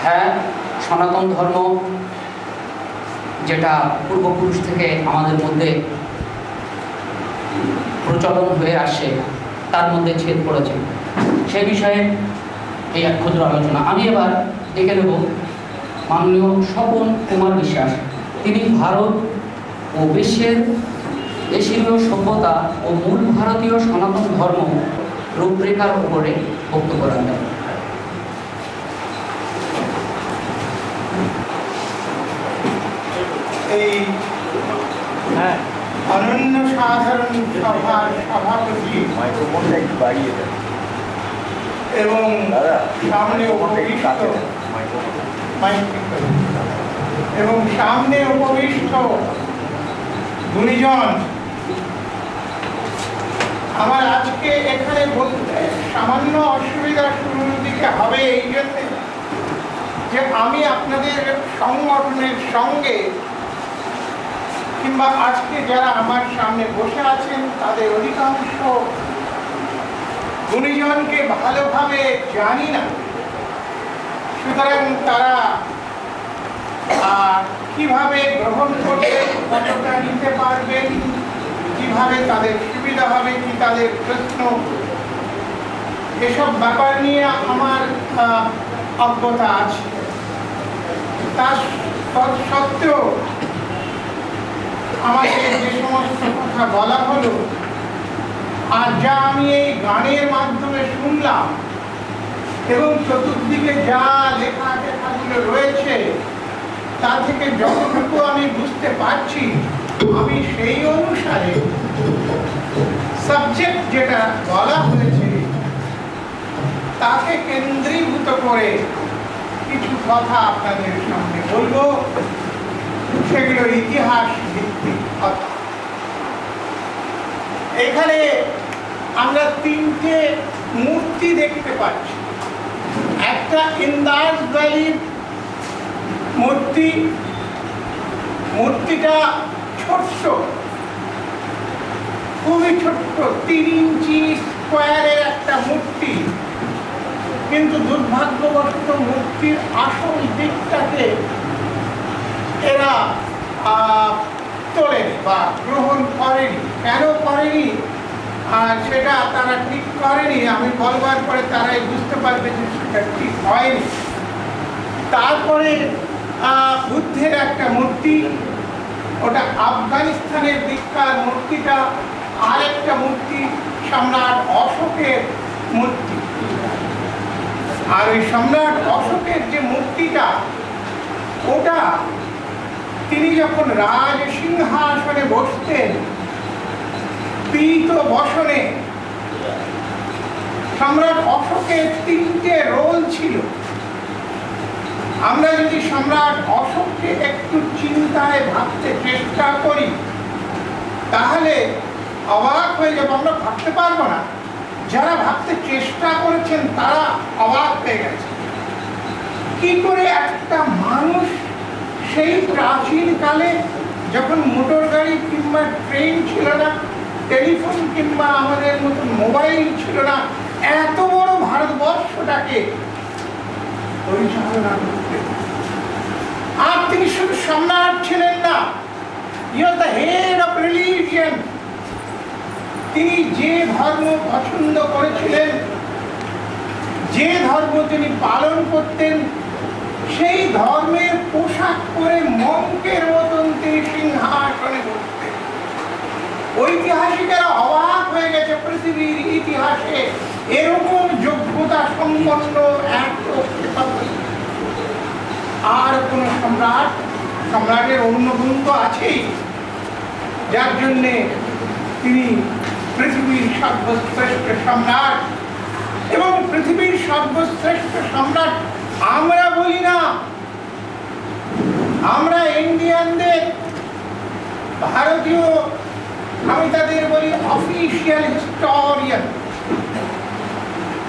হ্যাঁ, সনাতন ধর্ম যেটা পূর্বপুরুষ থেকে আমাদের মধ্যে প্রচলন হয়ে আসছে তার মধ্যে ছেদ পড়েছে, সে বিষয়ে এই এক ক্ষুদ্র আলোচনা। আমি এবার ডেকে নেব মাননীয় স্বপন কুমার বিশ্বাস। তিনি ভারত ও বিশ্বের এশীয় সভ্যতা ও মূল ভারতীয় সনাতন ধর্ম রূপরেখার উপরে বক্তব্য রাখবেন। এই অনন্য সাধারণ সভার সভাপতি এবং সামনে উপবিষ্ট গুণীজন, আমার আজকে এখানে বলতে সামান্য অসুবিধা শুরুর দিকে হবে এই জন্য যে আমি আপনাদের সংগঠনের সঙ্গে কিংবা আজকে যারা আমার সামনে বসে আছেন তাদের অধিকাংশ গুণীজনকে ভালোভাবে জানি না, সুতরাং তারা কিভাবে গ্রহণ করবেন, কতটা নিতে পারবেন, কিভাবে তাদের সুবিধা হবে, কি তাদের প্রশ্ন, এসব ব্যাপার নিয়ে আমার অজ্ঞতা আছে। তার সত্ত্বেও আমাকে যে সমস্ত কথা বলা হলো আর যা আমি এই গানের মাধ্যমে শুনলাম এবং চতুর্দিকে যা লেখাগুলো রয়েছে তা থেকে যতটুকু আমি বুঝতে পারছি, আমি সেই অনুসারে সাবজেক্ট যেটা বলা হয়েছে তাকে কেন্দ্রীভূত করে কিছু কথা আপনাদের সামনে বলবো। সেগুলো ইতিহাস ভিত্তিক কথা। এখানে আমরা তিনটে মূর্তি দেখতে পাচ্ছি। একটা ইন্দাস ভ্যালির মূর্তি, মূর্তিটা ছোট্ট, খুবই ছোট্ট, 3 ইঞ্চি স্কোয়ারের একটা মূর্তি, কিন্তু দুর্ভাগ্যবশত মূর্তির আসল দিকটাকে এরা তোলেনি বা গ্রহণ করেনি। কেন করেনি সেটা তারা ঠিক করেনি, আমি বলবার পরে তারাই বুঝতে পারবে যে সেটা ঠিক হয়নি। তারপরে বুদ্ধের একটা মূর্তি, ওটা আফগানিস্তানের দিককার মূর্তিটা, আর একটা মূর্তি সম্রাট অশোকের মূর্তি। আর ওই সম্রাট অশোকের যে মূর্তিটা, ওটা তিনি যখন রাজ সিংহাসনে বসতেন পীত বসনে, সম্রাট অশোকের 3টে রোল ছিল। আমরা যদি সম্রাট অশোককে একটু চিন্তায় ভাবতে চেষ্টা করি তাহলে অবাক হয়ে যাবো। আমরা ভাবতে পারবো না, যারা ভাবতে চেষ্টা করেছেন তারা অবাক হয়ে গেছে। কি করে একটা মানুষ সেই প্রাচীন কালে যখন মোটর গাড়ি কিংবা ট্রেন ছিল না, টেলিফোন কিংবা আমাদের মতন মোবাইল ছিল না, এত বড় ভারতবর্ষটাকে পরিচালনা করতেন। আর তিনি শুধু সম্রাট ছিলেন না, he was the head of religion। তিনি যে ধর্ম পছন্দ করেছিলেন, যে ধর্ম তিনি পালন করতেন, সেই ধর্মের পোশাক পরে মঙ্কের মতন তিনি সিংহাসনে বসতেন। ঐতিহাসিকেরা অবাক হয়ে গেছে, পৃথিবীর ইতিহাসে এরকম যোগ্যতা সম্পন্ন আর কোন সম্রাটের অন্য গুণ তো আছেই, যার জন্যে তিনি পৃথিবীর সর্বশ্রেষ্ঠ সম্রাট। এবং পৃথিবীর সর্বশ্রেষ্ঠ সম্রাট আমরা বলি না, আমরা ইন্ডিয়ানদের, ভারতীয়, আমি তাদের বলি অফিসিয়াল হিস্টোরিয়ান,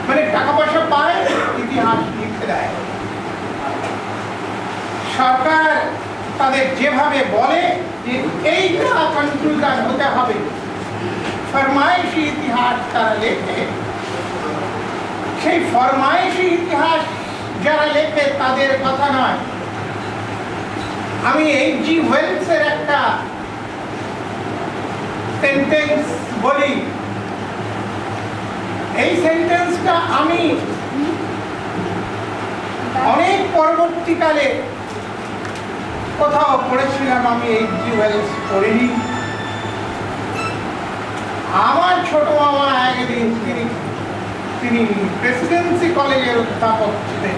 মানে টাকা পয়সা পায়, ইতিহাস লিখে দেয়। সরকার তাদের যেভাবে বলে যে এইটা কনক্লুশন হতে হবে, ফরমাইশি ইতিহাস তারা লেখে। সেই ফরমাইশি ইতিহাস যারা লেখে তাদের কথা নয়। আমি H.G. ওয়েলসের একটা সেন্টেন্স বলি। এই সেন্টেন্সটা আমি অনেক পরবর্তীকালে কোথাও পড়েছিলাম, আমি H.G. ওয়েলস পড়িনি। আমার ছোট মামা একদিন তিনি প্রেসিডেন্সি কলেজের অধ্যাপক ছিলেন।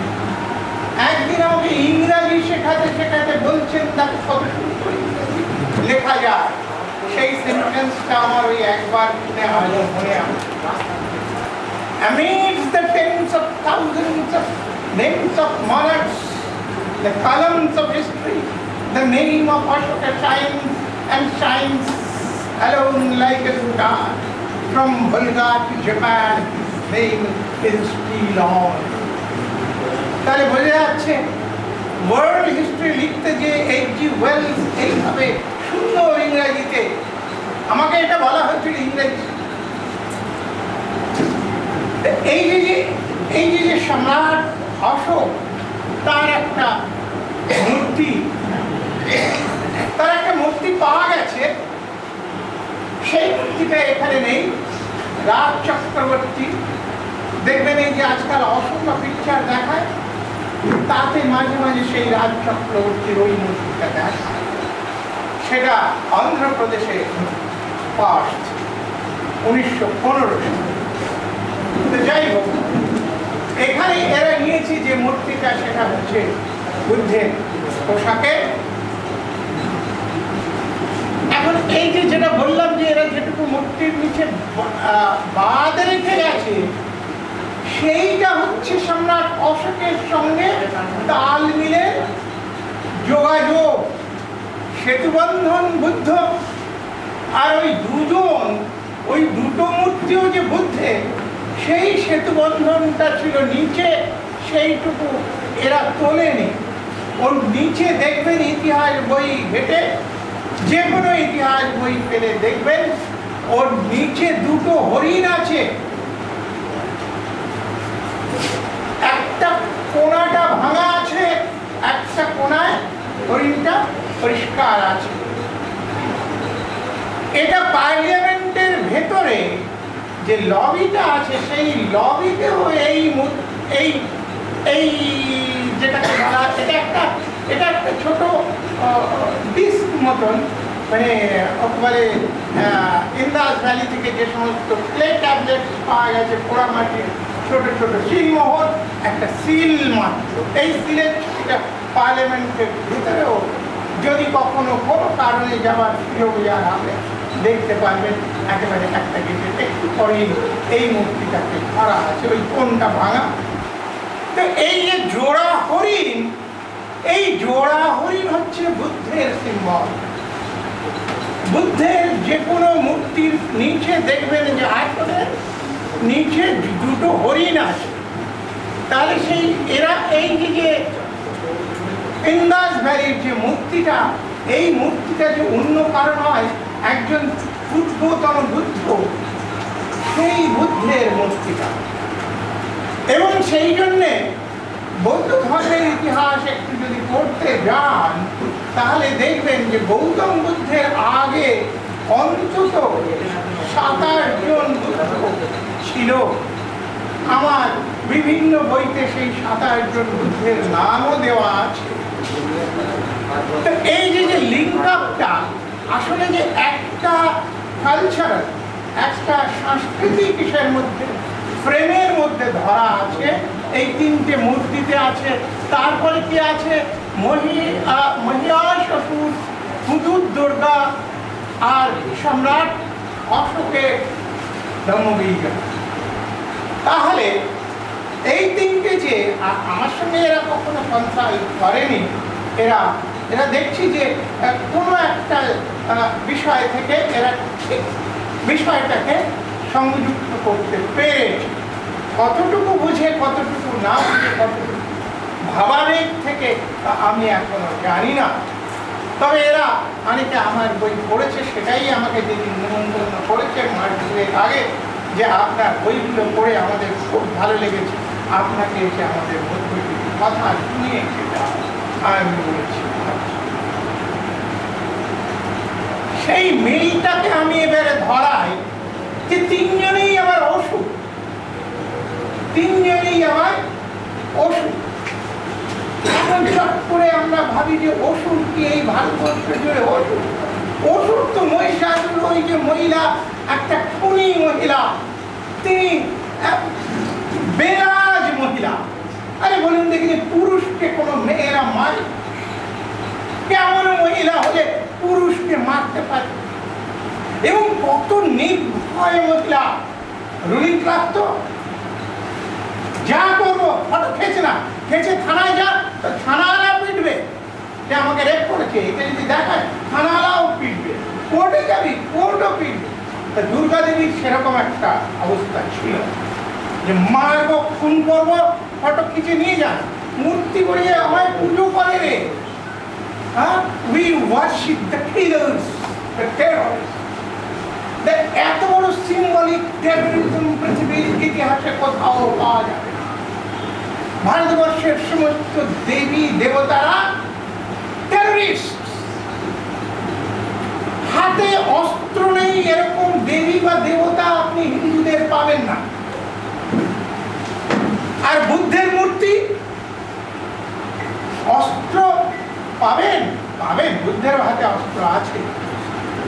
একদিন আমাকে ইংরাজি শেখাতে শেখাতে বলছেন, তাকে কত সুন্দর ইংরাজি লেখা যায়। সেই সেন্টেন্সটা আমার ওই একবার শুনে আজও মনে আছে। Amidst the tens of thousands of names of monarchs, the columns of history, the name of Ashoka shines and shines alone like a star. From Volga to Japan, his name is still on. তাহলে বোঝা যাচ্ছে world history লিখতে যে H.G. Wales এইভাবে সুন্দর ইংরেজিতে, আমাকে এটা বলা হয়েছিল ইংরেজি। এই যে সম্রাট অশোক, তার একটা মূর্তি পাওয়া গেছে। সেই মূর্তিটা এখানে নেই। রাজ চক্রবর্তী, দেখবেন এই যে আজকাল অশোক পিকচার দেখায়, তাতে মাঝে মাঝে সেই রাজ চক্রবর্তীর ওই মূর্তিটা দেখায়। সেটা অন্ধ্রপ্রদেশে পাওয়া গেছে 1915 সালে। যাই হোক, এখানে এরা নিয়েছে যে মূর্তিটা, সেটা হচ্ছে বুদ্ধের পোশাকে। এখন এই যে যেটা বললাম যে এরা যেটুকু মূর্তির নিচে বাদ রেখে গেছে, সেইটা হচ্ছে সম্রাট অশোকের সঙ্গে তাল মিলে যোগাযোগ, সেতুবন্ধন বুদ্ধ। আর ওই দুটো মূর্তিও যে বুদ্ধের, সেই সেতুবন্ধনটা ছিল নিচে, সেইটুকু এরা তোলেনি। ওর নিচে দেখবেন ইতিহাস বই ঘেটে, যে কোনো ইতিহাস বই পেলে দেখবেন ওর নিচে দুটো হরিণ আছে। একটা কোণাটা ভাঙা আছে, একটা কোণায় হরিণটা পরিষ্কার আছে। এটা পার্লামেন্টের ভেতরে যে লবিটা আছে, সেই লবিতেও এই যেটাকে বলা, এটা একটা ছোট ডিস্ক মতন, মানে বলে ইন্দাস ভ্যালি থেকে যে সমস্ত ক্লে ট্যাবলেট পাওয়া গেছে পোড়ামাটির, ছোট ছোট শিলমোহর, একটা সিল মাত্র। এই সিলের পার্লামেন্টের ভিতরেও যদি কখনো কোনো কারণে যাওয়ার সুযোগ হবে, দেখতে পারবেন একেবারে একটা গেটে একটু পরেই এই মূর্তিটাকে ধরা আছে, ওই কোনটা ভাঙা। তো এই যে জোড়া হরিণ, এই জোড়া হরিণ হচ্ছে বুদ্ধের সিম্বল। বুদ্ধের যে কোনো মূর্তির নিচে দেখবেন যে আয়তনের নিচে দুটো হরিণ আছে। তাহলে সেই এরা এই যে ইন্দাস ভ্যালির যে মূর্তিটা, এই মূর্তিটা যে অন্য কারণ হয়, একজন পূর্বতন বুদ্ধ, সেই বুদ্ধের মূর্তিটা। এবং সেই জন্যে বৌদ্ধ ধর্মের ইতিহাস একটু যদি পড়তে যান, তাহলে দেখবেন যে গৌতম বুদ্ধের আগে অন্তত 27 জন বুদ্ধ ছিল। আমার বিভিন্ন বইতে সেই 27 জন বুদ্ধের নামও দেওয়া আছে। এই যে লিঙ্ক আপটা আসলে যে একটা কালচারাল, একটা সাংস্কৃতিক বিষয়ের মধ্যে, ফ্রেমের মধ্যে ধরা আছে, এই তিনটে মূর্তিতে আছে। তারপরে কি আছে? মহিষাসুর, হুদুদ দুর্গা, আর সম্রাট অশোকের ধর্মবীর। তাহলে এই তিনটে যে আমার সঙ্গে এরা কখনো কনসাল্ট করেনি, এরা দেখছি যে কোনো একটা বিষয় থেকে এরা বিষয়টাকে সংযুক্ত করতে পেরেছে। কতটুকু বুঝে, কতটুকু না বুঝে, কতটুকু ভাবাবেগ থেকে আমি এখনো জানি না। তবে এরা অনেকে আমার বই পড়েছে, সেটাই আমাকে যেদিন নিমন্ত্রণ করেছে মাস দুয়েক আগে, যে আপনার বইগুলো পড়ে আমাদের খুব ভালো লেগেছে, আপনাকে এসে আমাদের বইগুলি কথা শুনিয়ে সেটা আমি বলেছি। সেই মেয়েটাকে আমি এবারে ধরাই যে তিনজনেই আমার অসুখ, তিনজনেই আমার অসুখ। এখন চট করে আমরা ভাবি যে অসুর কি এই ভারতবর্ষ জুড়ে অসুর? অসুর তো মহিষাসুর, ওই যে মহিলা, একটা খুনি মহিলা, তিনি বেরাজ মহিলা। আরে বলুন দেখিনি, পুরুষকে কোনো মেয়েরা মারে? কেমন মহিলা হলে পুরুষকে মারতে পারে? এবং কত নির্ভয় মহিলা, রুলিং ক্লাস তো যা করবো ফটো খেয়েছে না, খেয়েছে থানায় যা, তো থানাওয়ালা পিটবে যে আমাকে রেপ করেছে, এটা যদি দেখায় থানাওয়ালাও পিটবে, কোর্টে যাবি কোর্টও পিটবে। তা দুর্গা দেবীর সেরকম একটা অবস্থা ছিল যে মারবো, খুন করবো, ফটো খিচে নিয়ে যান, মূর্তি বলিয়ে আমায় পুজো করে রে। হ্যাঁ, we worship the killers, the terrorist. এত বড় সিম্বলিক টেররিজম পৃথিবীর ইতিহাসে কোথাও পাওয়া যাবে না। ভারতবর্ষের সমস্ত দেবী দেবতারা টেররিস্ট। হাতে অস্ত্র নেই এরকম দেবী বা দেবতা আপনি হিন্দুদের পাবেন না। আর বুদ্ধের মূর্তি, অস্ত্র পাবেন, পাবেন, বুদ্ধের হাতে অস্ত্র আছে,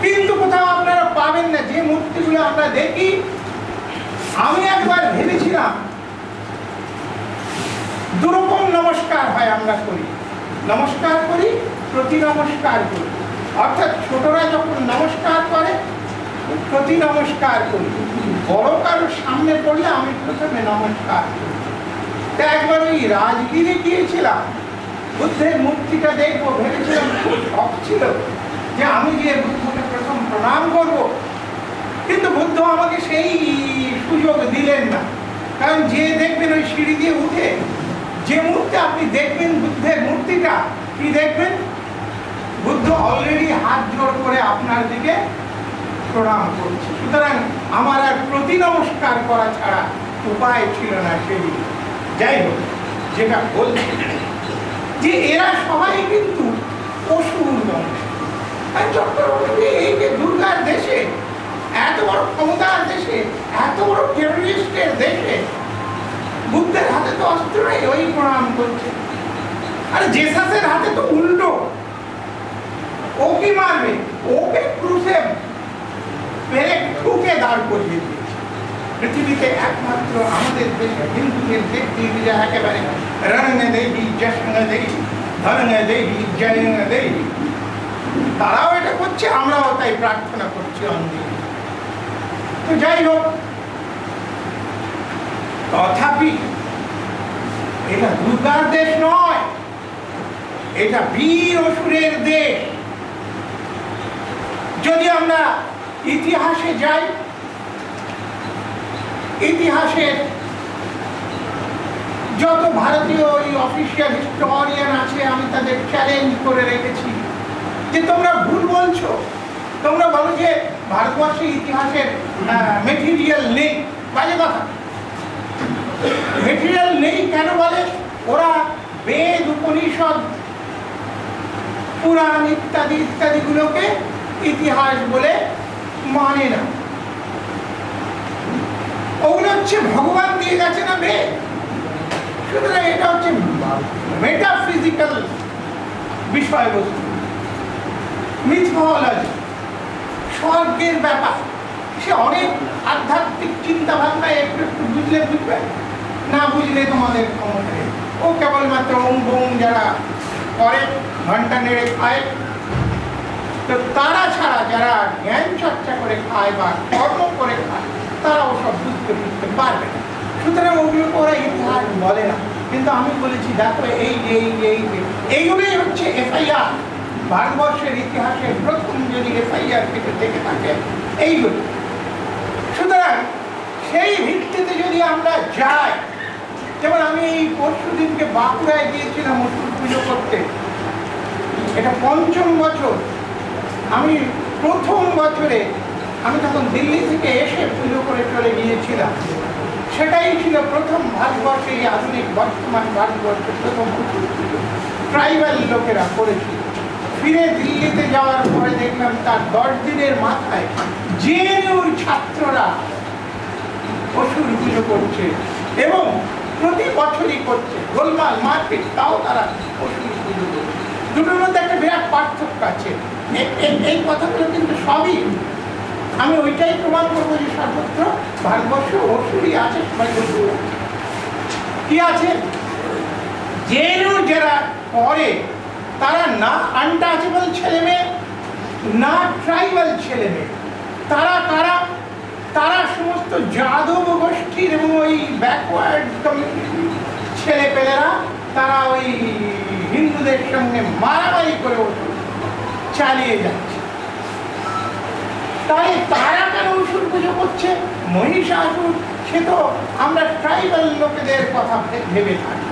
কিন্তু কোথাও আপনারা পাবেন না যে মূর্তিগুলো আমরা দেখি। আমি একবার ভেবেছিলাম দুরকম নমস্কার হয় আমরা করি, নমস্কার করি, প্রতি নমস্কার করি। অর্থাৎ ছোটরা যখন নমস্কার করে প্রতি নমস্কার করি, বড় কারোর সামনে পড়লে আমি প্রথমে নমস্কার করি। তা একবার ওই রাজগিরে গিয়েছিলাম, বুদ্ধের মূর্তিটা দেখবো, ভেবেছিলাম, খুব শখ ছিল যে আমি গিয়ে বুদ্ধকে প্রথম প্রণাম করব। কিন্তু বুদ্ধ আমাকে সেই সুযোগ দিলেন না। কারণ যে দেখবেন ওই সিঁড়ি দিয়ে উঠে যে মূর্তি আপনি দেখবেন, বুদ্ধের মূর্তিটা কি দেখবেন, বুদ্ধ অলরেডি হাত জোড় করে আপনার দিকে প্রণাম করছে। সুতরাং আমার আর প্রতি নমস্কার করা ছাড়া উপায় ছিল না সেই। যাই হোক, যেটা বলছি যে এরা সবাই কিন্তু অসুর বংশ। আর চক্রবর্তী এই যে দুর্গার দেশে, এত বড় ক্ষমতার দেশে, এত বড় টেররিস্টের দেশে, বুদ্ধের হাতে তো অস্ত্র নেই, ওই প্রণাম করছে। আরে জেসাসের হাতে তো উল্টো, ও কি মারবে? ওকে ক্রুশে মেরে ঠুকে দাঁড় করিয়ে দিয়েছে। পৃথিবীতে একমাত্র আমাদের দেশে হিন্দুদের দেখতে একেবারে রঙ দেবী, জশ্ন দেবী, ধর্ম দেবী, জয় দেবী, তারাও এটা করছে, আমরাও তাই প্রার্থনা করছি অঞ্জলি। তো যাই হোক, তথাপি এটা দুর্গার দেশ নয়, এটা বীর অসুরের দেশ। যদি আমরা ইতিহাসে যাই, ইতিহাসের যত ভারতীয় অফিসিয়াল হিস্টোরিয়ান আছে, আমি তাদের চ্যালেঞ্জ করে রেখেছি যে তোমরা ভুল বলছো। তোমরা বলো যে ভারতবর্ষের ইতিহাসের মেটেরিয়াল নেই, বাজে কথা। মেটেরিয়াল নেই কেন বলে? ওরা বেদ, উপনিষদ, পুরাণ ইত্যাদি ইত্যাদিগুলোকে ইতিহাস বলে মানে না। ওগুলো হচ্ছে ভগবান দিয়ে গেছে না বেদ। সুতরাং এটা হচ্ছে মেটাফিজিক্যাল বিষয়বস্তু, মিথোলজি, স্বর্গের ব্যাপার। সে অনেক আধ্যাত্মিক চিন্তা ভাবনা একটু একটু বুঝলে বুঝবে, না বুঝলে তোমাদের ক্ষমতা নেই। ও কেবলমাত্র ওম বোম যারা করে, ঘন্টা নেড়ে খায়, তো তারা ছাড়া যারা জ্ঞান চর্চা করে খায় বা কর্ম করে খায়, তারা ওসব বুঝতে পারবে না। সুতরাং ওগুলোকে ওরা ইতিহাস বলে না। কিন্তু আমি বলেছি দেখো, এইগুলোই হচ্ছে এফআইআর। ভারতবর্ষের ইতিহাসের প্রথম যদি এফআইআর থেকে দেখে থাকে এইগুলো। সুতরাং সেই ভিত্তিতে যদি আমরা যাই, যেমন আমি এই পরশু দিনকে বাঁকুড়ায় গিয়েছিলাম অসুর পুজো করতে। এটা ৫ম বছর। আমি প্রথম বছরে আমি তখন দিল্লি থেকে এসে পুজো করে চলে গিয়েছিলাম। সেটাই ছিল প্রথম ভারতবর্ষে, এই আধুনিক বর্তমান ভারতবর্ষের প্রথম ট্রাইবাল লোকেরা করেছিল। ফিরে দিল্লিতে যাওয়ার পরে দেখলাম তার 10 দিনের মাথায় জেএনইউর ছাত্ররা অসুর পুজো করছে এবং প্রতি বছরই করছে, গোলমাল মারপিট, তাও তারা অসুর পুজো করছে। দুটোর মধ্যে একটা বিরাট পার্থক্য আছে। এই কথাগুলো কিন্তু সবই আমি ওইটাই প্রমাণ করবো যে সর্বত্র ভারতবর্ষ অসুরই আছে, সবাই অসুর আছে। কি আছে? জেএনইউ যারা পড়ে তারা না আনটাচেবল ছেলে মেয়ে, না ট্রাইবাল ছেলে মেয়ে। তারা কারা? তারা সমস্ত যাদব গোষ্ঠীর এবং ওই ব্যাকওয়ার্ড কমিউনিটি ছেলে পেলেরা, তারা ওই হিন্দুদের সঙ্গে মারামারি করে চালিয়ে যাচ্ছে। তাই তারা কেন অসুর পুজো করছে? মহিষাসুর, সে তো আমরা ট্রাইবাল লোকেদের কথা ভেবে থাকি।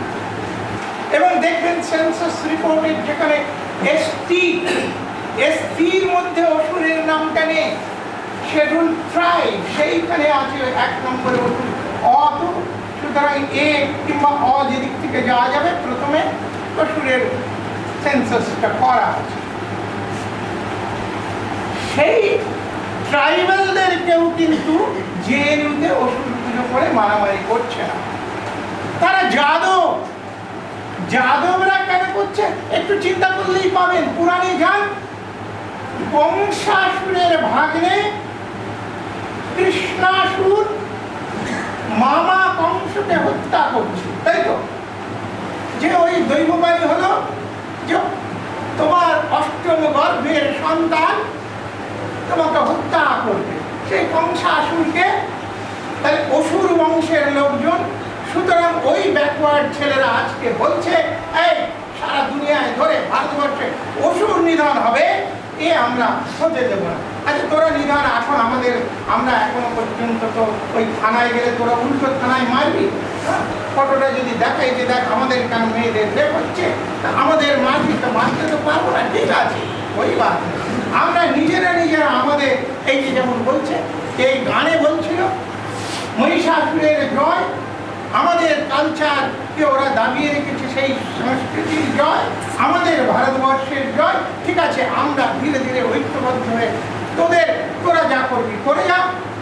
এবং দেখবেন সেন্সাস রিপোর্টে যেখানে এসটির মধ্যে অসুরের নামটা নেই, শিডিউল ট্রাইব সেইখানে আছে 1 নম্বরে অসুর। অত সুতরাং এ কিংবা অ যেদিক থেকে যাওয়া যাবে, প্রথমে অসুরের সেন্সাসটা করা আছে। সেই ট্রাইবালদের কেউ কিন্তু জেএনইউতে অসুর পুজো করে মারামারি করছে না। তারা যাদব। যাদবরা কেন করছে? একটু চিন্তা করলেই পাবেন। পুরাণে যান, কংসাসুরের ভাগ্নে কৃষ্ণাসুর মামা কংসকে হত্যা করছে, তাই তো? যে ওই দৈববাণী হলো যে তোমার 8ম গর্ভের সন্তান তোমাকে হত্যা করবে, সেই কংসাসুরকে। তাহলে অসুর বংশের লোকজন। সুতরাং ওই ব্যাকওয়ার্ড ছেলেরা আজকে বলছে, এই সারা দুনিয়ায় ধরে ভারতবর্ষে অসুর নিধন হবে, এ আমরা হতে দেব না। আচ্ছা তোরা নিধন, এখন আমাদের, আমরা এখনো পর্যন্ত তো ওই থানায় গেলে তোরা উল্টো থানায় মারবি। ফটোটা যদি দেখাই যে দেখ আমাদের কেন মেয়েদের রেপ হচ্ছে, আমাদের মারবি, তো মারতে তো পারবো না, ঠিক আছে, ওই বাদ। আমরা নিজেরা আমাদের, এই যে যেমন বলছে, এই গানে বলছিল মহিষাসুরের জয়, আমাদের কালচারকে ওরা দাবিয়ে রেখেছে, সেই সংস্কৃতির জয়, আমাদের ভারতবর্ষের জয়। ঠিক আছে, আমরা ধীরে ধীরে ঐক্যবদ্ধ হয়ে তোরা যা করবি করে যা,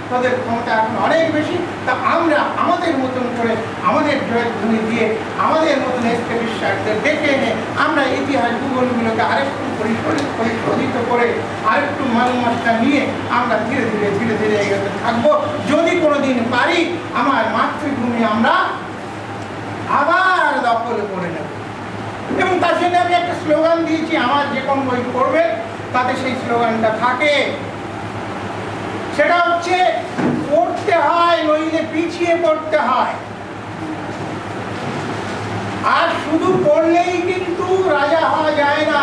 তোদের ক্ষমতা এখন অনেক বেশি, তা আমরা আমাদের মতন করে আমাদের জয়ধ্বনি দিয়ে আমাদের মতন এস্টাবলিশারদের ডেকে এনে আমরা ইতিহাস ভূগোলগুলোকে আরেকটু পরিশোধিত করে আরেকটু মালমাত্রা নিয়ে আমরা ধীরে ধীরে এগোতে থাকবো। যদি কোনোদিন পারি আমার মাতৃভূমি আমরা আবার দখল করে নেব। এবং তার জন্য আমি একটা স্লোগান দিয়েছি, আমার যে কোনো বই পড়বে তাতে সেই স্লোগানটা থাকে। সেটা হচ্ছে, পড়তে হয় নইলে পিছিয়ে পড়তে হয়। আর শুধু পড়লেই কিন্তু রাজা হওয়া যায় না।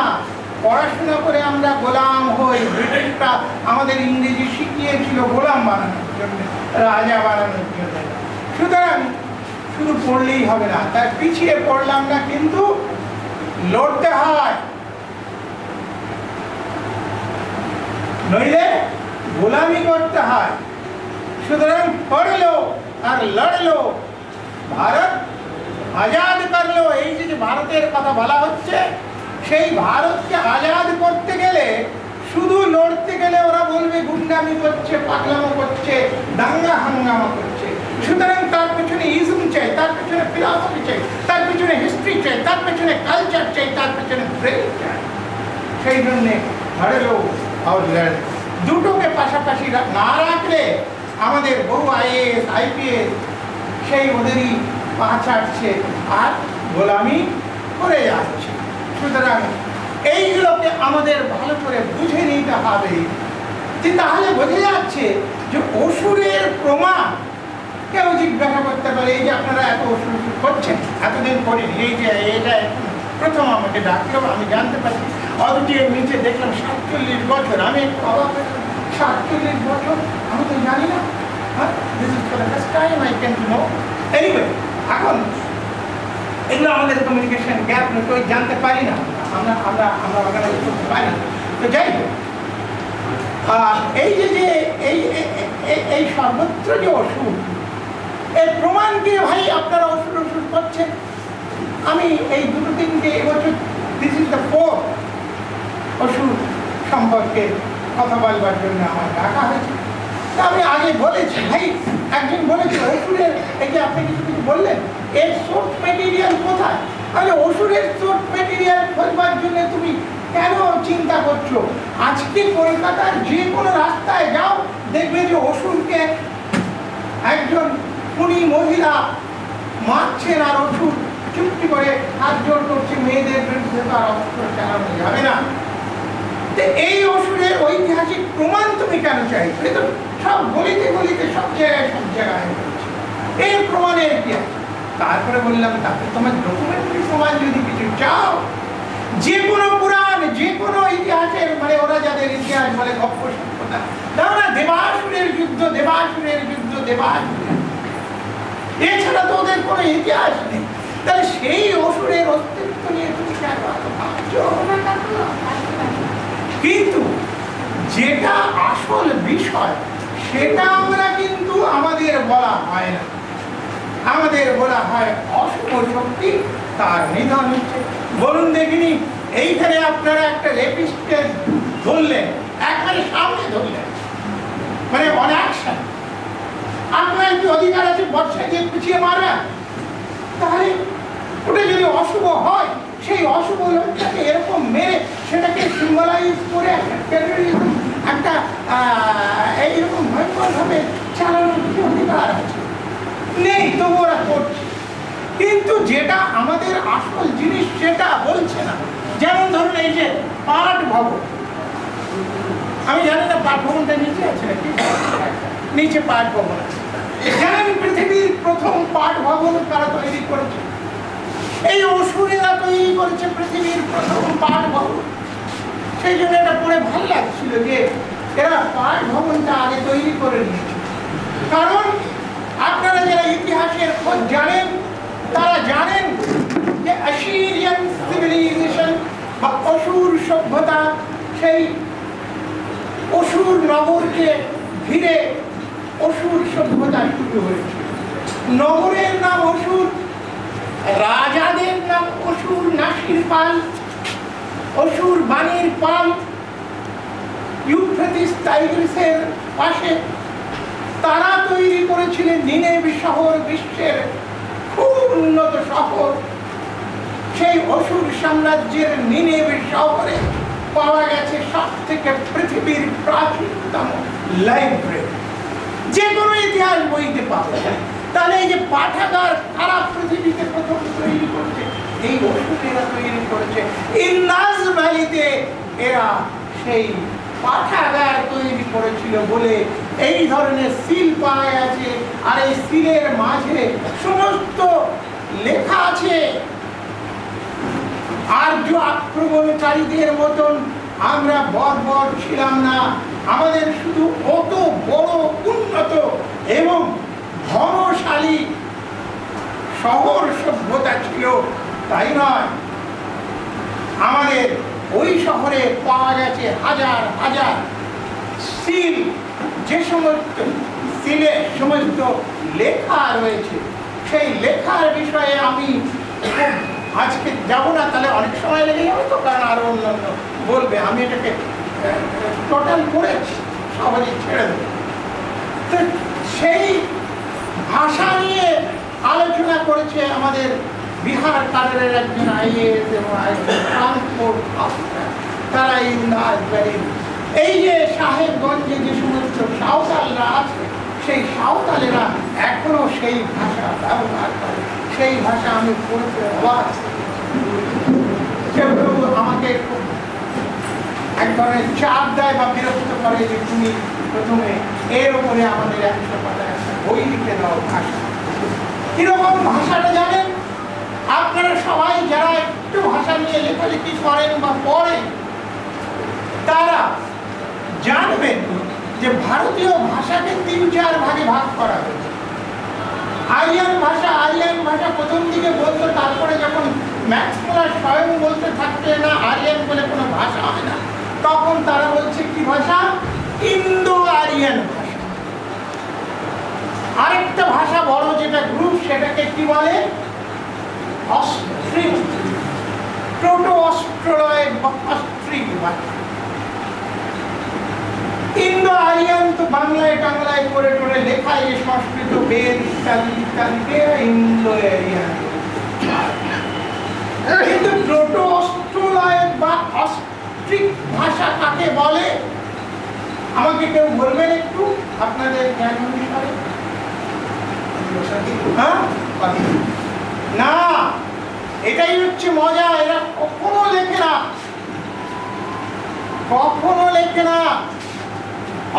পড়াশোনা করে আমরা গোলাম হই। ব্রিটিশরা আমাদের ইংরেজি শিখিয়েছিল গোলাম বানানোর জন্য, রাজা বানানোর জন্য। সুতরাং শুধু পড়লেই হবে না, তার পিছিয়ে পড়লাম না, কিন্তু লড়তে হয়, নইলে গোলামি করতে হয়। সুতরাং পড়লো আর লড়লো, ভারত আজাদ করলো। এই যে ভারতের কথা বলা হচ্ছে, সেই ভারতকে আজাদ করতে গেলে, শুধু লড়তে গেলে ওরা বলবে গুন্ডামি করছে, পাগলামো করছে, দাঙ্গা হাঙ্গামা করছে। সুতরাং তার পেছনে ইজম চাই, তার পেছনে ফিলসফি চাই, তার পেছনে হিস্ট্রি চাই, তার পেছনে কালচার চাই, তার পেছনে ব্রেন চাই। সেই জন্যে লড়লো আর লড়লো। দুটোকে পাশাপাশি না রাখলে আমাদের বহু আইএএস আইপিএস সেই ওদেরই পা চাটছে আর গোলামি করে যাচ্ছে। সুতরাং এইগুলোকে আমাদের ভালো করে বুঝে নিতে হবে, যে তাহলে বোঝা যাচ্ছে যে অসুরের প্রমাণ। কেউ জিজ্ঞাসা করতে পারে, এই যে আপনারা এত অসুর করছেন, এতদিন পরে এই যে এটা প্রথম আমাকে ডাকলো, আমি জানতে পারছি। অদ্বিতীয় নিচে দেখলাম 47 বছর। আমি একটু অবাক হয়েছিলাম, 47 বছর, আমি তো জানি না। This is for the first time I can to know. Anyway, এখন এগুলো আমাদের কমিউনিকেশন গ্যাপ, কেউ জানতে পারি না, আমরা অর্গানাইজ করতে পারি না। তো যাই হোক, এই যে এই সর্বত্র যে অসুর, এর প্রমাণকে ভাই আপনারা ওষুধ ওষুধ করছেন। আমি এই দুটো তিনটে এবছর দিস ইজ দ্য ফোর ওষুধ সম্পর্কে কথা বলবার জন্য আমার ডাকা হয়েছে। আমি আগে বলেছি ভাই, একজন বলেছে ওষুধের, এই যে আপনি কিছু কিছু বললেন, এর সোর্স মেটেরিয়াল কোথায়? তাহলে ওষুধের সোর্স মেটেরিয়াল খোঁজবার জন্য তুমি কেন চিন্তা করছো? আজকে কলকাতার যে কোনো রাস্তায় যাও, দেখবে যে ওষুধকে একজন খুনি মহিলা মারছেন আর ওষুধ চুক্তি করে হাত জোর করছে, মেয়েদের বিরুদ্ধে তার অস্ত্র চালানো যাবে না। এই ওষুধের ঐতিহাসিক প্রমাণ তুমি কেন চাইছো? এ তো সব গলিতে গলিতে সব জায়গায় এর প্রমাণের কি আছে? তারপরে বললাম তারপরে তোমার ডকুমেন্টারি প্রমাণ যদি কিছু চাও, যে কোনো পুরাণ, যে কোনো ইতিহাসের, মানে ওরা যাদের ইতিহাস বলে গপ্প সভ্যতা, না দেবাসুরের যুদ্ধ, দেবাসুরের যুদ্ধ, দেবাসুরের, এছাড়া তো ওদের কোনো ইতিহাস নেই। তাহলে সেই অসুরের অস্তিত্ব নিয়ে তুমি কেন ভাবছো? কিন্তু যেটা আসল বিষয় সেটা আমরা কিন্তু আমাদের বলা হয় না। আমাদের বলা হয় অশুভ শক্তি তার নিধন হচ্ছে। বলুন দেখিনি, এইখানে আপনারা একটা রেপিস্টকে ধরলেন, একবারে সামনে ধরলেন, মানে অন অ্যাকশন, আপনার একটু অধিকার আছে বর্ষা দিয়ে পিছিয়ে মারা। তাহলে ওটা যদি অশুভ হয়, সেই অশুভ লোকটাকে এরকম মেরে সেটাকে সিম্বলাইজ করে একটা টেররিজম, একটা এইরকম ভয়ঙ্করভাবে চালানোর কি অধিকার আছে? নেই, তবু ওরা করছে। কিন্তু যেটা আমাদের আসল জিনিস সেটা বলছে না। যেমন ধরুন এই যে পাঠ ভবন, আমি জানি না পাঠ ভবনটা নিচে আছে নাকি, নিচে পাঠ ভবন আছে। জানেন পৃথিবীর প্রথম পাঠ ভবন কারা তৈরি করেছে? এই অসুরেরা তৈরি করেছে পৃথিবীর প্রথম পাঠ ভবন। সেই জন্য এটা পড়ে ভালো লাগছিল যে এরা পাঠ ভবনটা আগে তৈরি করে নিয়েছে। কারণ আপনারা যারা ইতিহাসের খোঁজ জানেন তারা জানেন যে অ্যাসিরিয়ান সিভিলাইজেশন বা অসুর সভ্যতা, সেই অসুর নগরকে ঘিরে অসুর সভ্যতা শুরু হয়েছে। নগরের নাম অসুর, রাজাদের নাম অসুর নাসির পাল, অসুর বাণীর পাল, ইউফ্রেটিস টাইগ্রিসের পাশে। তারা তৈরি করেছিলেন নিনেভে শহর, বিশ্বের খুব উন্নত শহর। সেই অসুর সাম্রাজ্যের নিনেভে শহরে পাওয়া গেছে সব থেকে পৃথিবীর প্রাচীনতম লাইব্রেরি, যে কোনো ইতিহাস বইতে পাওয়া যায়। তাহলে এই যে পাঠাগার কারা পৃথিবীতে প্রথম তৈরি করছে? এই অসুরেরা তৈরি করেছে। ইন্নাস ভ্যালিতে এরা সেই পাঠাগার তৈরি করেছিল বলে এই ধরনের সিল পাওয়া গেছে। আর এই সিলের মাঝে সমস্ত লেখা আছে। আর্য আক্রমণকারীদের মতন আমরা বর্বর ছিলাম না। আমাদের শুধু অত বড় উন্নত এবং ধনশালী শহর সভ্যতা ছিল তাই নয়, আমাদের ওই শহরে পাওয়া গেছে হাজার হাজার সিল, যে সমস্ত সিলে সমস্ত লেখা রয়েছে। সেই লেখার বিষয়ে আমি আজকে যাব না, তাহলে অনেক সময় লেগে যাবে তো, কারণ আরো অন্যান্য বলবে। আমি এটাকে টোটাল করেছি, সবাই ছেড়ে দেবে। তো সেই ভাষা নিয়ে আলোচনা করেছে আমাদের বিহার কাডারের একজন আইএএস এবং ট্রান্সপোর্ট অফিসার, তারা এই যে সাহেবগঞ্জে যে সমস্ত সাঁওতালরা আছে, সেই সাঁওতালেরা এখনো সেই ভাষা ব্যবহার করে। সেই ভাষা আমি পড়তে অবাক। কেউ আমাকে এক ধরনের চাপ দেয় বা বিরক্ত করে যে তুমি প্রথমে এর উপরে আমাদের 100 পাতার একটা বই লিখে দাও ভাষা। কিরকম ভাষাটা জানেন আপনারা সবাই যারা একটু ভাষা নিয়ে লেখালেখি করেন বা পড়েন, তারা জানবেন যে ভারতীয় ভাষাকে 3-4 ভাগে ভাগ করা হয়েছে। আরিয়ান ভাষা প্রথম দিকে বলতো, তারপরে যখন ম্যাক্স মুলার স্বয়ং বলতে থাকতে না আরিয়ান বলে কোনো ভাষা হয় না, তখন তারা বলছে কি ভাষা? ইন্দো আরিয়ান ভাষা। আরেকটা ভাষা বড় যেটা গ্রুপ, সেটাকে কি বলে? অস্ট্রিক, প্রোটো অস্ট্রোলয়েড বা অস্ট্রিক ভাষা। ইন্দো আরিয়ান তো বাংলায় টাংলায় করে টোরে লেখা, এই সংস্কৃত বেদ ইত্যাদি ইত্যাদিকে ইন্দো আরিয়ান। কিন্তু প্রোটো অস্ট্রোলয়েড বা অস্ট্রিক ভাষা কাকে বলে? আমাকে কেউ বলবেন একটু আপনাদের জ্ঞান অনুসারে? হ্যাঁ, না, এটাই হচ্ছে মজা। এরা কখনো লেখে না, কখনো লেখে না।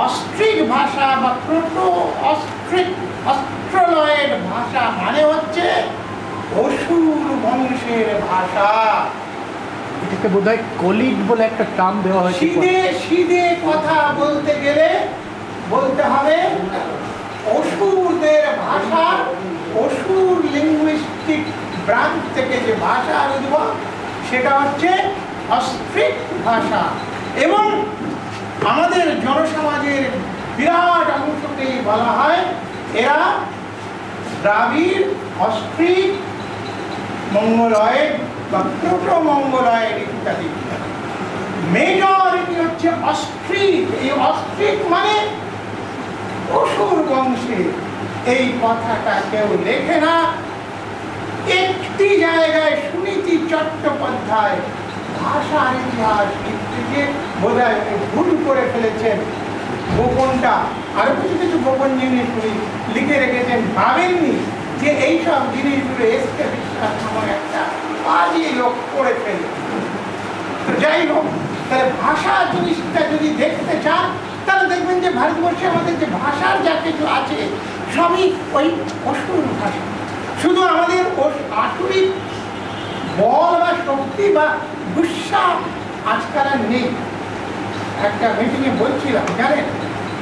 অস্ট্রিক ভাষা বা প্রোটো অস্ট্রিক অস্ট্রোলয়েড ভাষা মানে হচ্ছে অসুর বংশের ভাষা। এটাকে বোধহয় কলিড বলে একটা টার্ম দেওয়া হয়েছে। সিধে সিধে কথা বলতে গেলে বলতে হবে অসুরদের ভাষা, অসুর লিঙ্গুইস্টিক ব্রাঞ্চ থেকে যে ভাষা উদ্ভব সেটা হচ্ছে অস্ট্রিক ভাষা। এবং আমাদের জনসমাজের বিরাট অংশকেই বলা হয় এরা দ্রাবিড়, অস্ট্রিক, মঙ্গলয়েড বা প্রোটো মঙ্গলয়েড ইত্যাদি। মেজরিটি হচ্ছে অস্ট্রিক। এই অস্ট্রিক মানে অসুর বংশের। এই কথাটা কেউ লেখে না। একটি জায়গায় সুনীতি চট্টোপাধ্যায় ভাষার ইতিহাস লিখতে গিয়ে বোধহয় ভুল করে ফেলেছেন। গোপনটা আরো কিছু কিছু গোপন জিনিস উনি লিখে রেখেছেন, ভাবেননি যে এইসব জিনিসগুলো এসকে বিশ্বাস নামক একটা বাজে লোক করে ফেলে। তো যাই হোক, তাহলে ভাষা জিনিসটা যদি দেখতে চান তাহলে দেখবেন যে ভারতবর্ষে আমাদের যে ভাষার যা কিছু আছে সবই ওই অসুর ভাষা। শুধু আমাদের আসরিক বল বা শক্তি বা গুসা আজকাল আর নেই। একটা মিটিংয়ে বলছিলাম, জানেন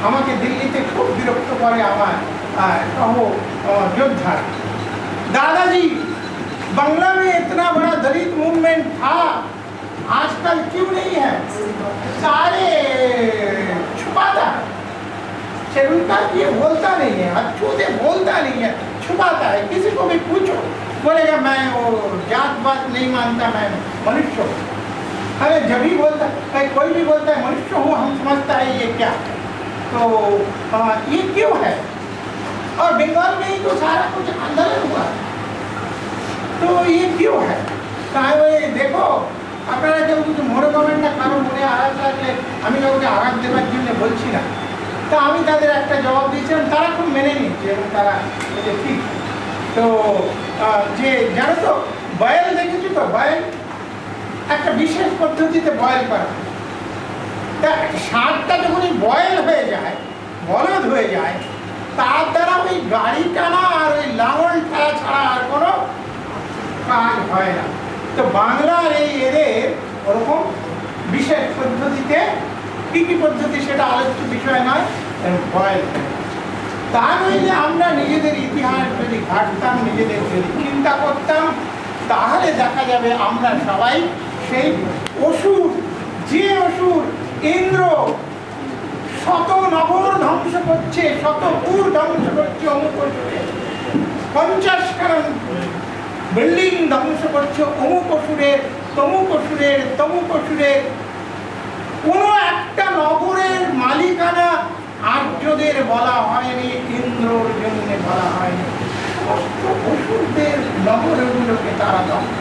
আমাকে দিল্লিতে খুব বিরক্ত করে আমার সহ योद्धा, दादाजी बंगला में इतना बड़ा दलित मूवमेंट था, आजकल क्यों नहीं है? सारे छुपाता है, शेड्यूल कास्ट ये बोलता नहीं है, अछूते बोलता नहीं है, छुपाता है। किसी को भी पूछो बोलेगा मैं वो जात पात नहीं मानता, मैं मनुष्य हूँ। अरे जब भी बोलता है, कोई भी बोलता है मनुष्य हूँ, हम समझता है ये क्या है। तो ये क्यों है? और बंगाल में ही तो सारा कुछ आंदोलन हुआ, तो ये क्यों है? देखो আপনারা কেউ কিছু মনে করবেন না, কারণ মনে আঘাত লাগলে আমি কাউকে আঘাত দেওয়ার জন্য বলছি না। তা আমি তাদের একটা জবাব দিয়েছিলাম, তারা খুব মেনে নিচ্ছে এবং তারা বলছে ঠিক। তো যে জানো তো বয়েল দেখেছো তো, বয়েল একটা বিশেষ পদ্ধতিতে বয়েল করা। তা ষাঁড়টা যখনই বয়েল হয়ে যায়, বলদ হয়ে যায়, তার দ্বারা ওই গাড়ি টানা আর ওই লাঙল ঠেলা ছাড়া আর কোনো কাজ হয় না। তো বাংলার এই এদের ওরকম বিশেষ পদ্ধতিতে, কি কি পদ্ধতি সেটা আলোচ্য বিষয় নয়, বয়েল। তা নইলে আমরা নিজেদের ইতিহাস যদি ঘাটতাম, নিজেদের যদি চিন্তা করতাম, তাহলে দেখা যাবে আমরা সবাই সেই অসুর, যে অসুর ইন্দ্র শত নগর ধ্বংস করছে, শত পুর ধ্বংস করছে, অমুক 50 কারণ বিল্ডিং ধ্বংস করছে, অমুক অসুরের, তমুক অসুরের, তমুক অসুরের। কোনো একটা নগরের মালিকানা আর্যদের বলা হয়নি, ইন্দ্রর জন্য বলা হয়নি। সমস্ত অসুরদের নগরগুলোকে তারা ধ্বংস।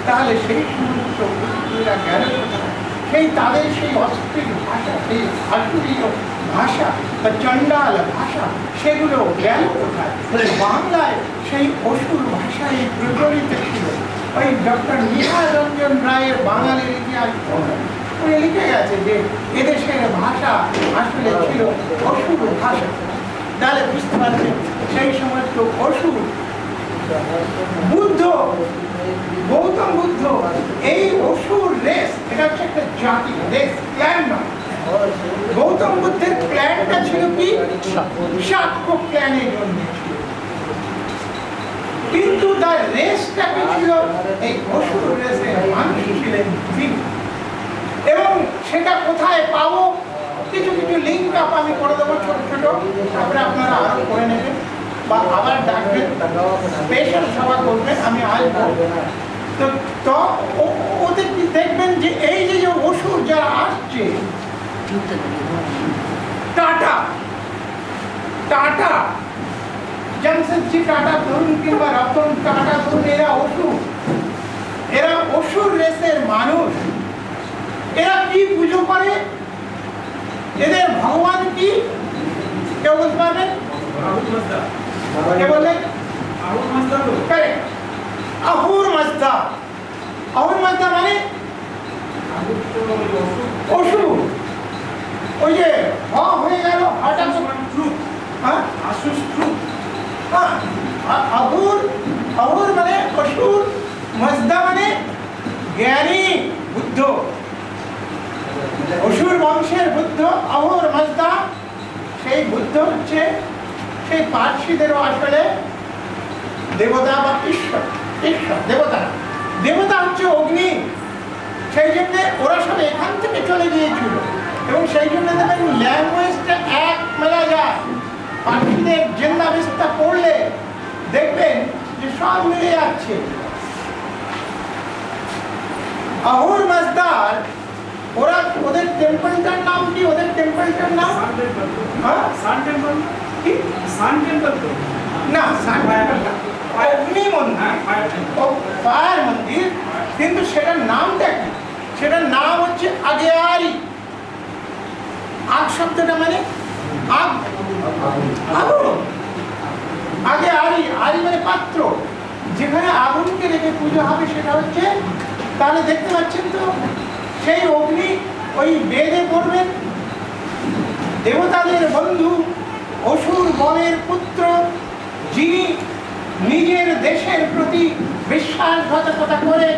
তাহলে সেই সমস্ত অসুররা গেল কোথায়? সেই তাদের সেই অস্ট্রিক ভাষা, সেই আসুরীয় ভাষা বা চণ্ডাল ভাষা, সেগুলো গেল কোথায়? বাংলায় সেই অসুর ভাষাই প্রচলিত ছিল। ওই ডক্টর নিহার রঞ্জন রায়ের বাঙালির ইতিহাস উনি লিখে গেছে যে এদেশের ভাষা আসলে ছিল অসুর ভাষা। তাহলে বুঝতে পারছেন সেই সমস্ত অসুর, বুদ্ধ, গৌতম বুদ্ধ, এই অসুর রেস, এটা হচ্ছে একটা জাতি, রেস, ক্ল্যান নয়। গৌতম বুদ্ধের ক্ল্যানটা ছিল কি? শাক্য ক্ল্যানের জন্য ছিল, কিন্তু তার রেসটা কি ছিল? এই অসুর রেসের মানুষ ছিলেন। এবং সেটা কোথায় পাবো? কিছু কিছু লিঙ্ক আপ আমি করে দেবো ছোট ছোট, তারপরে আপনারা আরো করে নেবেন বা আবার ডাকবেন, স্পেশাল সভা করবেন, আমি আসবো। তো ওতে কি দেখবেন যে এই যে ওষুধ যারা আসছে, টাটা টাটা জামশেদজি টাটা ধরুন কিংবা রতন টাটা ধরুন, এরা অসুর রেসের মানুষ। এরা কি পুজো করে, এদের ভগবান কি কেউ বলতে পারবেন? কে বললেন? আহুর মাজদা। আহুর মাজদা মানে অসুর। ওই যে হয়ে গেল আহুর মানে অসুর, মাজদা মানে জ্ঞানী বুদ্ধ। অসুর বংশের বুদ্ধ আহুর মাজদা। সেই বুদ্ধ হচ্ছে সেই পার্সিদেরও আসলে দেবতা বা ঈশ্বর। ঈশ্বর দেবতা, দেবতা হচ্ছে অগ্নি। সেই জন্য ওরা সব এখান থেকে চলে গিয়েছিল এবং সেই জন্য দেখবেন ল্যাঙ্গুয়েজটা এক মেলা যায়। পার্সিদের জেন্দাবেশটা পড়লে দেখবেন যে সব মিলে যাচ্ছে। আহুর মাজদার ওরা, ওদের টেম্পলটার নাম কি? ওদের টেম্পলটার নাম সান টেম্পল। কি সান টেম্পল? না, সান টেম্পল না, অগ্নি মন্দির, ফায়ার মন্দির। কিন্তু সেটার নামটা কি? সেটার নাম হচ্ছে আগেয়ারি। আগ শব্দটা মানে আগ, আগুন। আগেয়ারি, আরি মানে পাত্র, যেখানে আগুনকে রেখে পুজো হবে সেটা হচ্ছে। তাহলে দেখতে পাচ্ছেন তো সেই অগ্নি ওই বেদে করবেন, দেবতাদের বন্ধু, অসুর বনের পুত্র, যিনি নিজের দেশের প্রতি বিশ্বাসঘাতকতা করে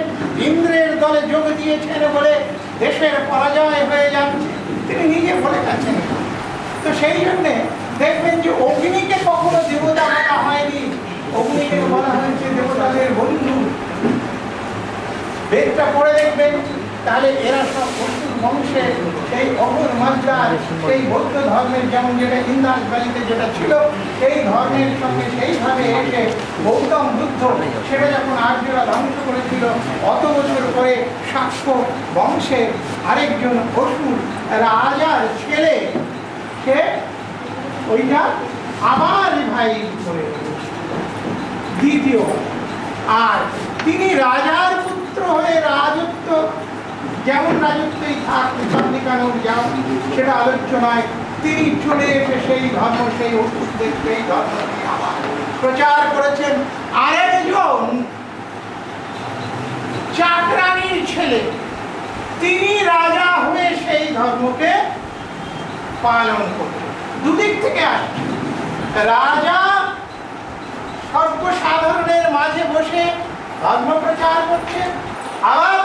ইন্দ্রের দলে যোগ দিয়েছেন বলে দেশের পরাজয় হয়ে যাচ্ছে, তিনি নিজে বলে গেছেন। তো সেই জন্যে দেখবেন যে অগ্নিকে কখনো দেবতা বলা হয়নি, অগ্নিকে বলা হয়েছে দেবতাদের বন্ধু। বেদটা পড়ে দেখবেন, তাহলে এরা সব অসুর বংশে সেই অহুর মাজদার, সেই বৌদ্ধ ধর্মের যেমন যেটা ইন্দাস ভ্যালিতে যেটা ছিল সেই ধর্মের সঙ্গে সেইভাবে এসে গৌতম বুদ্ধ সেটা যখন আর্যরা ধ্বংস করেছিল, অত বছর পরে শাক্য বংশের আরেকজন অসুর রাজার ছেলে সে ওইটা আবার রিভাইভ করে দ্বিতীয়। আর তিনি রাজার পুত্র হয়ে রাজত্ব, যেমন রাজত্বই থাক রিপাবলিকানোর যেমন সেটা আলোচনায়, তিনি চলে এসে সেই ধর্ম, সেই অসুরদের সেই ধর্ম আবার প্রচার করেছেন। আরেকজন চাকরানির ছেলে, তিনি রাজা হয়ে সেই ধর্মকে পালন করছেন। দুদিক থেকে আসছে। রাজা সর্বসাধারণের মাঝে বসে ধর্ম প্রচার করছে, আবার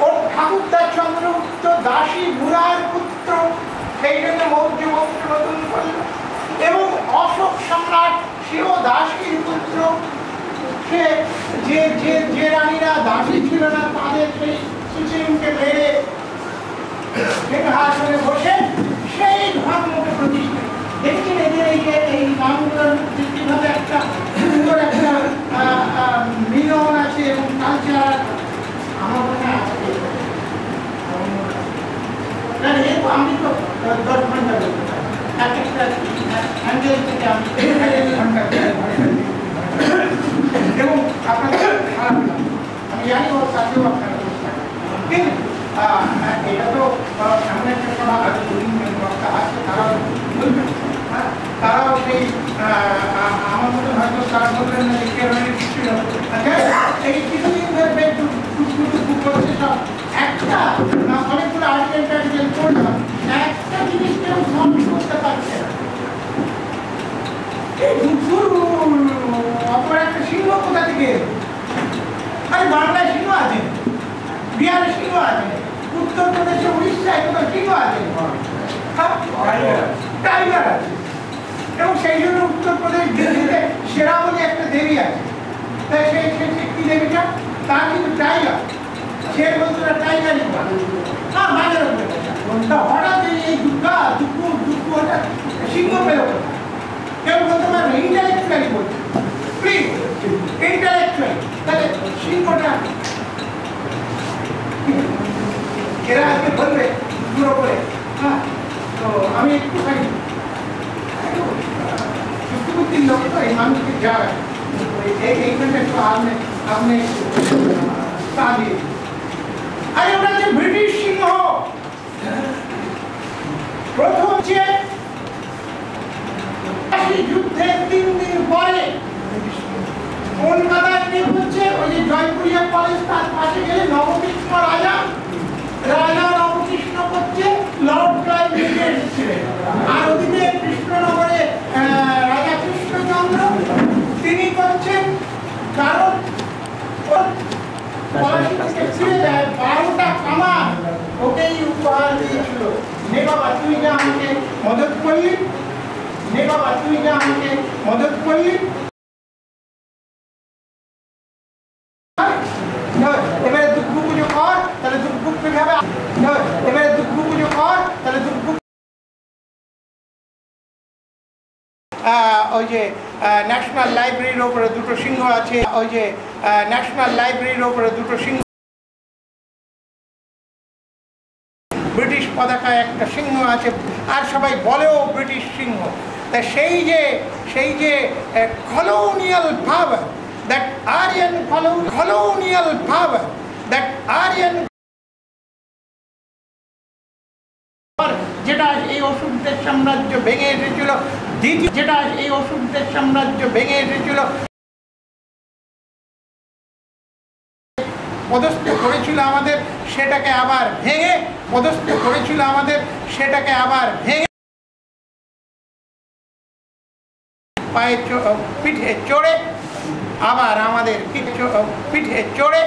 ওর ঠাকুরদার চন্দ্রগুপ্ত দাসী বুড়ার পুত্র, সেই জন্য মৌর্য বংশ নতুন করল। এবং অশোক সম্রাট সেও দাসীর পুত্র। সে যে রানীরা দাসী ছিল না তাদের সেই সুচিমকে মেরে সিংহাসনে বসে সেই ধর্মকে প্রতিষ্ঠা। দেখছেন এদের এই নামগুলোর কিভাবে একটা সুন্দর একটা মিলন আছে এবং কালচার আমার মনে আছে। আমি তো 10 ঘন্টা বলতে পারি, এক একটা অ্যাঙ্গেল থেকে আমি 1 ঘন্টা এবং আপনাদের খারাপ লাগে। আমি জানি ওর সাথেও আপনারা কিন্তু এটা তো সামনে একটা সভা আছে, তারাও বলবেন, তারাও সেই আমার মতন হয়তো তারা বলবেন না যে ছিল। এই কিছুদিন ধরে করছে সব একটা অনেকগুলো আর্টিকেল করলাম, একটা জিনিস কেউ সলভ করতে পারছে না। এই অপর একটা সিংহ কোথা থেকে? আরে বাংলায় সিংহ আছে, বিহারে সিংহ আছে, উত্তরপ্রদেশে উড়িষ্যায় কোথাও সিংহ আছে, টাইগার আছে। এবং সেই জন্য উত্তরপ্রদেশ দিল্লিতে শেরাবলী একটা দেবী আছে, তাই সেই কি দেবীটা? তার কিন্তু টাইগার, সে বলতো টাইগারই বাজার উপরে হঠাৎ এই দুর্গা দুঃখ সিংহ পেল কেউ বলতে পারবে ইন্টালেকচুয়ালি বলছে প্লিজ ইন্টালেকচুয়ালি তাহলে সিংহটা এরা আজকে বলবে পুরো করে হ্যাঁ তো আমি একটুখানি যুক্তিবুদ্ধির লোক তো এই মানুষকে যাবে এইখানটা একটু আপনি তা দিয়ে আর ওটা যে ব্রিটিশ সিংহ প্রথম যে যুদ্ধের 3 দিন পরে কলকাতায় কি হচ্ছে ওই যে জয়পুরিয়া কলেজ তার পাশে গেলে নবকৃষ্ণ রাজা নবকৃষ্ণ করছে লর্ড ক্লাইভ এসেছিলেন আর ওদিকে কৃষ্ণনগরে রাজা কৃষ্ণচন্দ্র তিনি করছেন কারণ ফিরে যায় 12টা কামান ওকেই উপহার দিয়েছিল নে বাবা তুই যা আমাকে মদত করলি এবারে দুঃখ পুজো কর তাহলে দুঃখ হবে এবারে দুঃখ পুজো কর তাহলে দুঃখ ওই যে ন্যাশনাল লাইব্রেরির ওপরে দুটো সিংহ আছে ওই যে ন্যাশনাল লাইব্রেরির ওপরে দুটো সিংহ ব্রিটিশ পতাকায় একটা সিংহ আছে আর সবাই বলেও ব্রিটিশ সিংহ তা সেই যে colonial power that Aryan colonial power that Aryan যেটা এই অসুরদের সাম্রাজ্য ভেঙে এসেছিল যেটা এই অসুরদের সাম্রাজ্য ভেঙে এসেছিল পদস্থ করেছিল আমাদের সেটাকে আবার ভেঙে পায়ে পিঠে চড়ে আবার আমাদের পিঠে চড়ে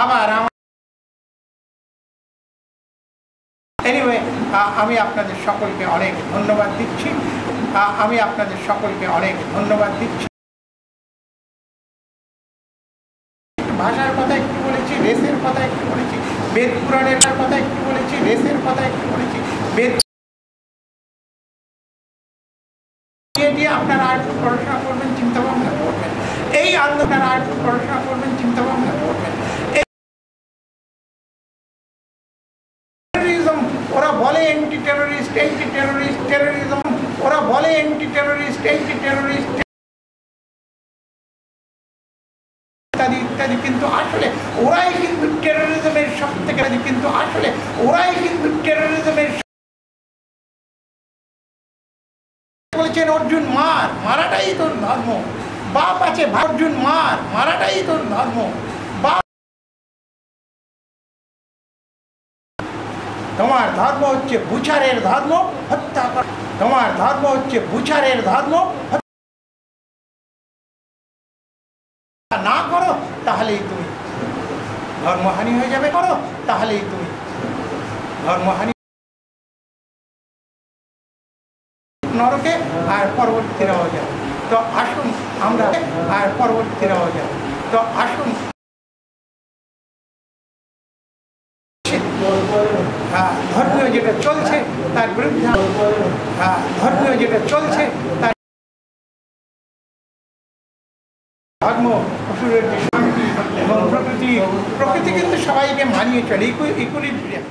আবার এনিওয়ে আমি আপনাদের সকলকে অনেক ধন্যবাদ দিচ্ছি ভাষার কথা একটু বলেছি রেসের কথা একটু বলেছি বেদ পুরাণের কথা একটু বলেছি রেসের কথা একটু বলেছি বেদ দিয়ে আপনারা আর পড়াশোনা করবেন চিন্তা ভাবনা করবেন এই আন্দোলনের আর পড়াশোনা করবেন চিন্তা ভাবনা করবেন ওরা বলে অ্যান্টি টেররিস্ট টেররিজম ওরা বলে অ্যান্টি টেররিস্ট ইত্যাদি কিন্তু আসলে ওরাই কিন্তু টেররিজমের বলেছেন অর্জুন মারাটাই তোর ধর্ম বাপ আছে অর্জুন মারাটাই তোর ধর্ম তোমার ধর্ম হচ্ছে বুচারের ধর্ম হত্যা করা তোমার ধর্ম হচ্ছে বুচারের ধর্ম না করো তাহলেই তুমি ধর্মহানি হয়ে যাবে করো তাহলেই তুমি ধর্মহানি নরকে আর পরবর্তীরাও যাবে তো আসুন আমরা আর পরবর্তীরাও যাবে তো আসুন ধর্মীয় যেটা চলছে তার বিরুদ্ধে ধর্ম অসুরের যে শান্তি এবং প্রকৃতি কিন্তু সবাইকে মানিয়ে চলে ইকুইলিব্রিয়াম